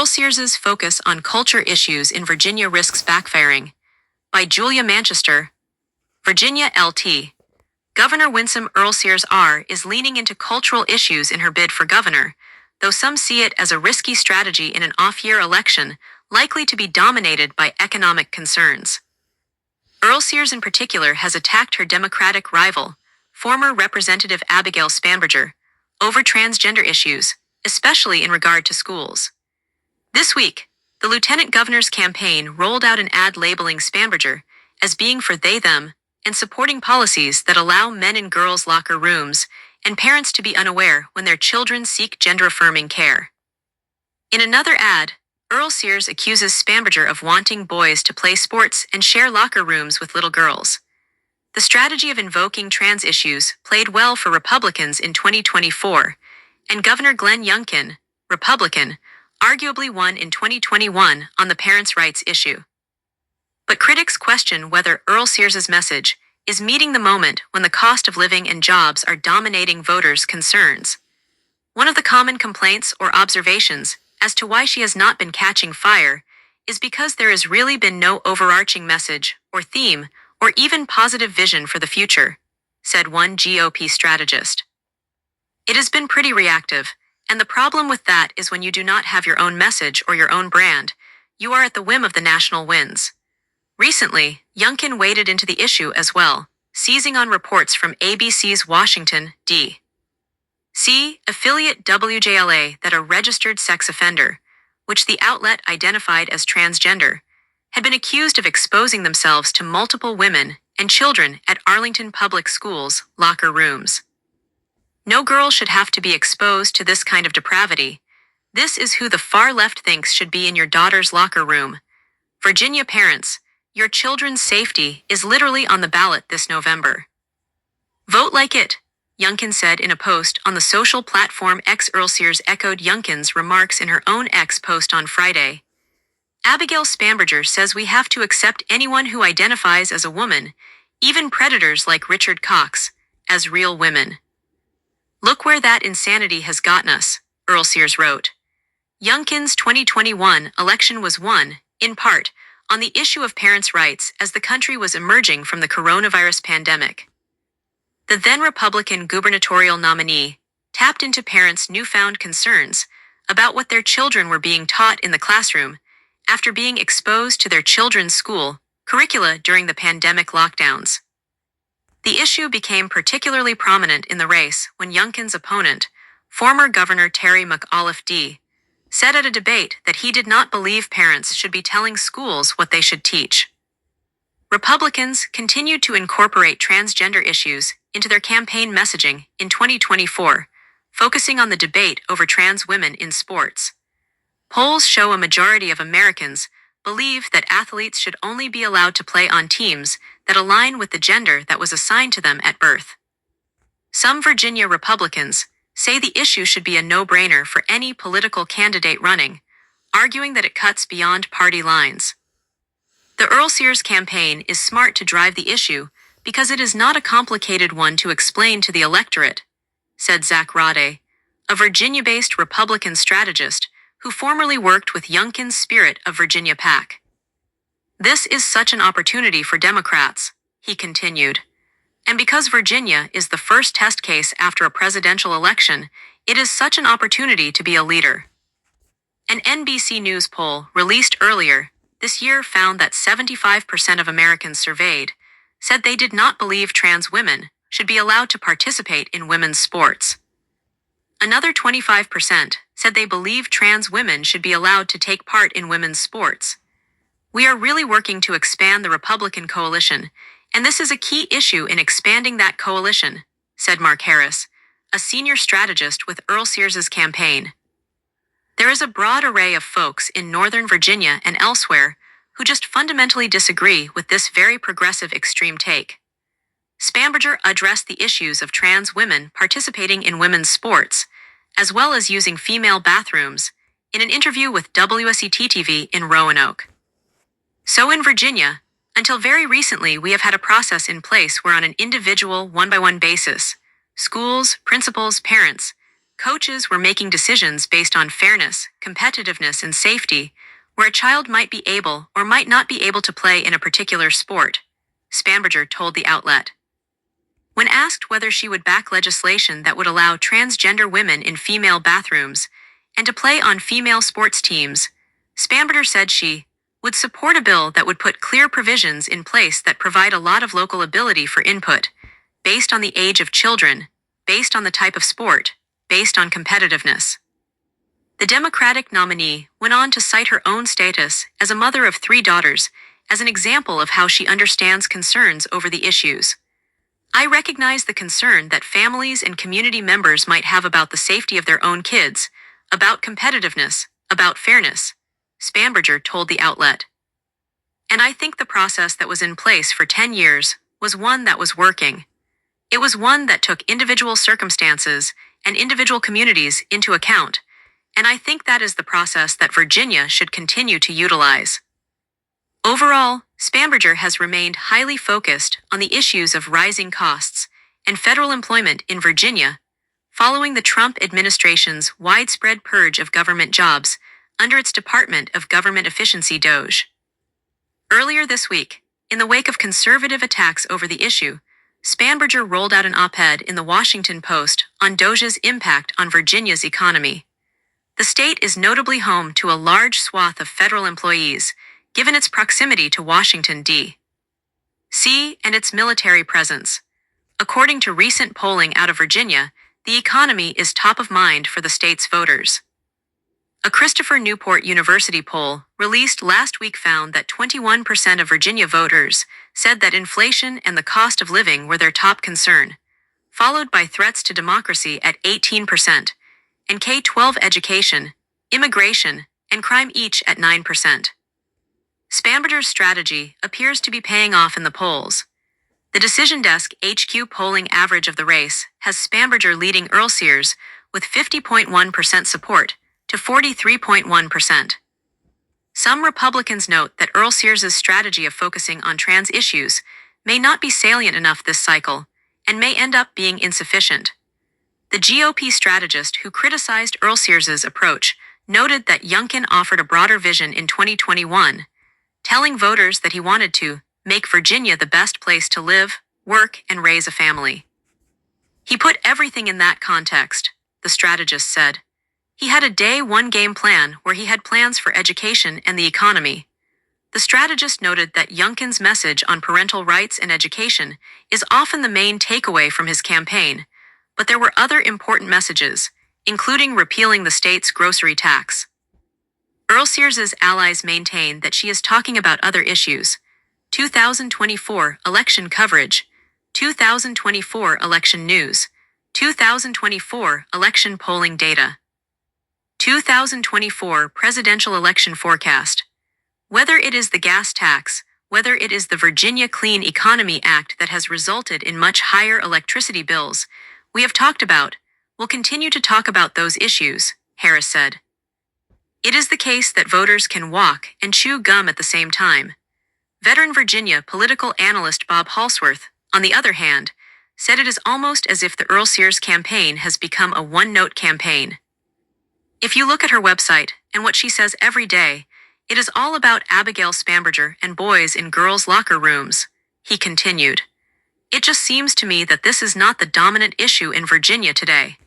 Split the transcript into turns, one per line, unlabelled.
Earle-Sears's Focus on Culture Issues in Virginia Risks Backfiring, by Julia Manchester, Virginia LT. Governor Winsome Earle-Sears R. is leaning into cultural issues in her bid for governor, though some see it as a risky strategy in an off-year election likely to be dominated by economic concerns. Earle-Sears in particular has attacked her Democratic rival, former Representative Abigail Spanberger, over transgender issues, especially in regard to schools. This week, the Lieutenant Governor's campaign rolled out an ad labeling Spanberger as being for they-them and supporting policies that allow men and girls locker rooms and parents to be unaware when their children seek gender-affirming care. In another ad, Earle-Sears accuses Spanberger of wanting boys to play sports and share locker rooms with little girls. The strategy of invoking trans issues played well for Republicans in 2024, and Governor Glenn Youngkin, Republican, arguably won in 2021 on the parents' rights issue. But critics question whether Earle-Sears's message is meeting the moment when the cost of living and jobs are dominating voters' concerns. One of the common complaints or observations as to why she has not been catching fire is because there has really been no overarching message or theme or even positive vision for the future, said one GOP strategist. It has been pretty reactive, and the problem with that is when you do not have your own message or your own brand, you are at the whim of the national winds. Recently, Youngkin waded into the issue as well, seizing on reports from ABC's Washington, D.C. affiliate WJLA that a registered sex offender, which the outlet identified as transgender, had been accused of exposing themselves to multiple women and children at Arlington Public Schools' locker rooms. No girl should have to be exposed to this kind of depravity. This is who the far left thinks should be in your daughter's locker room. Virginia parents, your children's safety is literally on the ballot this November. Vote like it, Youngkin said in a post on the social platform X. Earle-Sears echoed Youngkin's remarks in her own X post on Friday. Abigail Spanberger says we have to accept anyone who identifies as a woman, even predators like Richard Cox, as real women. Look where that insanity has gotten us, Earle-Sears wrote. Youngkin's 2021 election was won, in part, on the issue of parents' rights as the country was emerging from the coronavirus pandemic. The then Republican gubernatorial nominee tapped into parents' newfound concerns about what their children were being taught in the classroom after being exposed to their children's school curricula during the pandemic lockdowns. The issue became particularly prominent in the race when Youngkin's opponent, former Governor Terry McAuliffe D., said at a debate that he did not believe parents should be telling schools what they should teach. Republicans continued to incorporate transgender issues into their campaign messaging in 2024, focusing on the debate over trans women in sports. Polls show a majority of Americans believe that athletes should only be allowed to play on teams that align with the gender that was assigned to them at birth. Some Virginia Republicans say the issue should be a no-brainer for any political candidate running, arguing that it cuts beyond party lines. The Earle-Sears campaign is smart to drive the issue because it is not a complicated one to explain to the electorate, said Zach Rade, a Virginia-based Republican strategist who formerly worked with Youngkin's Spirit of Virginia PAC. This is such an opportunity for Democrats, he continued. And because Virginia is the first test case after a presidential election, it is such an opportunity to be a leader. An NBC News poll released earlier this year found that 75% of Americans surveyed said they did not believe trans women should be allowed to participate in women's sports. Another 25% said they believe trans women should be allowed to take part in women's sports. We are really working to expand the Republican coalition, and this is a key issue in expanding that coalition, said Mark Harris, a senior strategist with Earle-Sears's campaign. There is a broad array of folks in Northern Virginia and elsewhere who just fundamentally disagree with this very progressive extreme take. Spanberger addressed the issues of trans women participating in women's sports, as well as using female bathrooms, in an interview with WSET-TV in Roanoke. So in Virginia, until very recently we have had a process in place where on an individual one-by-one basis, schools, principals, parents Coaches were making decisions based on fairness, competitiveness, and safety, where a child might be able or might not be able to play in a particular sport, Spanberger told the outlet. When asked whether she would back legislation that would allow transgender women in female bathrooms and to play on female sports teams, Spanberger said she would support a bill that would put clear provisions in place that provide a lot of local ability for input, based on the age of children, based on the type of sport, based on competitiveness. The Democratic nominee went on to cite her own status as a mother of 3 daughters as an example of how she understands concerns over the issues. I recognize the concern that families and community members might have about the safety of their own kids, about competitiveness, about fairness, Spanberger told the outlet. And I think the process that was in place for 10 years was one that was working. It was one that took individual circumstances and individual communities into account, and I think that is the process that Virginia should continue to utilize. Overall, Spanberger has remained highly focused on the issues of rising costs and federal employment in Virginia, following the Trump administration's widespread purge of government jobs under its Department of Government Efficiency DOGE. Earlier this week, in the wake of conservative attacks over the issue, Spanberger rolled out an op-ed in the Washington Post on DOGE's impact on Virginia's economy. The state is notably home to a large swath of federal employees, given its proximity to Washington, D.C. and its military presence. According to recent polling out of Virginia, the economy is top of mind for the state's voters. A Christopher Newport University poll released last week found that 21% of Virginia voters said that inflation and the cost of living were their top concern, followed by threats to democracy at 18%, and K-12 education, immigration, and crime each at 9%. Spanberger's strategy appears to be paying off in the polls. The Decision Desk HQ polling average of the race has Spanberger leading Earle-Sears with 50.1% support to 43.1%. Some Republicans note that Earle-Sears' strategy of focusing on trans issues may not be salient enough this cycle and may end up being insufficient. The GOP strategist who criticized Earle-Sears' approach noted that Youngkin offered a broader vision in 2021, telling voters that he wanted to make Virginia the best place to live, work, and raise a family. He put everything in that context, the strategist said. He had a day one game plan where he had plans for education and the economy. The strategist noted that Youngkin's message on parental rights and education is often the main takeaway from his campaign, but there were other important messages, including repealing the state's grocery tax. Earle-Sears' allies maintain that she is talking about other issues: 2024 election coverage, 2024 election news, 2024 election polling data, 2024 presidential election forecast. Whether it is the gas tax, whether it is the Virginia Clean Economy Act that has resulted in much higher electricity bills, we have talked about, we'll continue to talk about those issues, Harris said. It is the case that voters can walk and chew gum at the same time. Veteran Virginia political analyst Bob Halsworth, on the other hand, said it is almost as if the Earle-Sears campaign has become a one-note campaign. If you look at her website and what she says every day, it is all about Abigail Spanberger and boys in girls' locker rooms, he continued. It just seems to me that this is not the dominant issue in Virginia today.